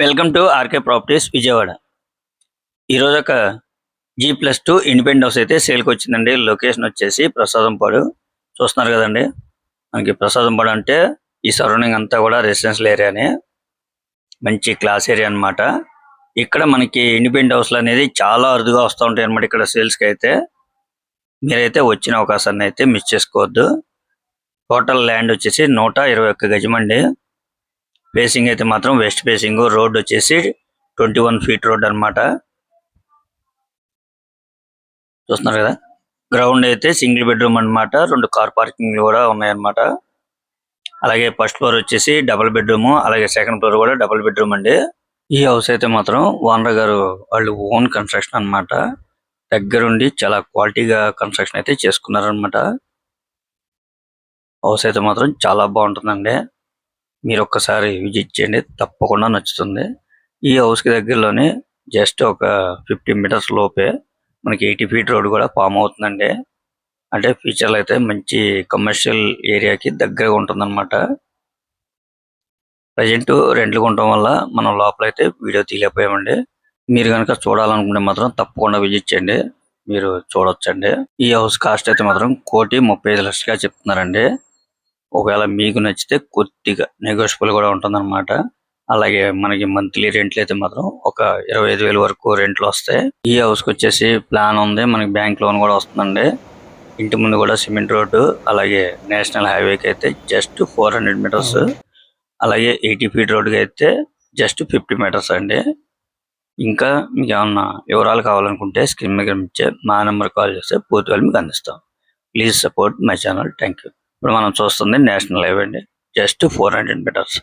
Welcome to RK Properties Vijayawada. ఈరోజు ఒక G+2 independent house అయితే సేల్కి వచ్చిందండి. లొకేషన్ వచ్చేసి ప్రసాదంపాడు చూస్తున్నారు కదండి. మనకి ప్రసాదంపాడు అంటే ఈ సరౌండింగ్ అంతా కూడా రెసిడెన్షియల్ ఏరియానే, మంచి క్లాస్ ఏరియా అన్నమాట. ఇక్కడ మనకి ఇండిపెండెంట్ హౌస్లు అనేది చాలా అరుదుగా వస్తూ ఉంటాయి అన్నమాట. ఇక్కడ సేల్స్కి అయితే మీరైతే వచ్చిన అవకాశాన్ని అయితే మిస్ చేసుకోవద్దు. టోటల్ ల్యాండ్ వచ్చేసి 121 గజం అండి. ఫేసింగ్ అయితే మాత్రం వెస్ట్ ఫేసింగ్, రోడ్ వచ్చేసి 21 ఫీట్ రోడ్ అన్నమాట. చూస్తున్నారు కదా. గ్రౌండ్ అయితే సింగిల్ బెడ్రూమ్ అన్నమాట. 2 కార్ పార్కింగ్ కూడా ఉన్నాయన్నమాట. అలాగే ఫస్ట్ ఫ్లోర్ వచ్చేసి డబుల్ బెడ్రూమ్, అలాగే సెకండ్ ఫ్లోర్ కూడా డబుల్ బెడ్రూమ్ అండి. ఈ హౌస్ అయితే మాత్రం ఓనర్ గారు వాళ్ళు ఓన్ కన్స్ట్రక్షన్ అన్నమాట. దగ్గరుండి చాలా క్వాలిటీగా కన్స్ట్రక్షన్ అయితే చేసుకున్నారనమాట. హౌస్ అయితే మాత్రం చాలా బాగుంటుందండి. మీరు ఒక్కసారి విజిట్ చేయండి, తప్పకుండా నచ్చుతుంది. ఈ హౌస్ కి దగ్గరలోనే జస్ట్ ఒక 50 మీటర్స్ లోపే మనకి 80 ఫీట్ రోడ్ కూడా ఫామ్ అవుతుందండి. అంటే ఫ్యూచర్ లో అయితే మంచి కమర్షియల్ ఏరియాకి దగ్గరగా ఉంటుంది అనమాట. ప్రజెంట్ రెంట్లు ఉండటం వల్ల మనం లోపల అయితే వీడియో తీయలేకపోయామండి. మీరు కనుక చూడాలనుకుంటే మాత్రం తప్పకుండా విజిట్ చేయండి, మీరు చూడొచ్చండి. ఈ హౌస్ కాస్ట్ అయితే మాత్రం 1,35,00,000గా చెప్తున్నారండి. ఒకవేళ మీకు నచ్చితే కొద్దిగా నెగోషియబుల్ కూడా ఉంటుందన్నమాట. అలాగే మనకి మంత్లీ రెంట్లు అయితే మాత్రం ఒక 25,000 వరకు రెంట్లు వస్తాయి. ఈ హౌస్ కి వచ్చేసి ప్లాన్ ఉంది, మనకి బ్యాంక్ లోన్ కూడా వస్తుందండి. ఇంటి ముందు కూడా సిమెంట్ రోడ్డు, అలాగే నేషనల్ హైవేకి అయితే జస్ట్ 400 మీటర్స్, అలాగే 80 ఫీట్ రోడ్డుకి అయితే జస్ట్ 50 మీటర్స్ అండి. ఇంకా మీకు ఏమన్నా వివరాలు కావాలనుకుంటే స్క్రీన్ మీద కనిపించే మా నెంబర్ కాల్ చేస్తే పూర్తిగా మీకు అందిస్తాం. Please support my channel. Thank you. ఇప్పుడు మనం చూస్తుంది నేషనల్ హైవే అండి, జస్ట్ 400 మీటర్స్.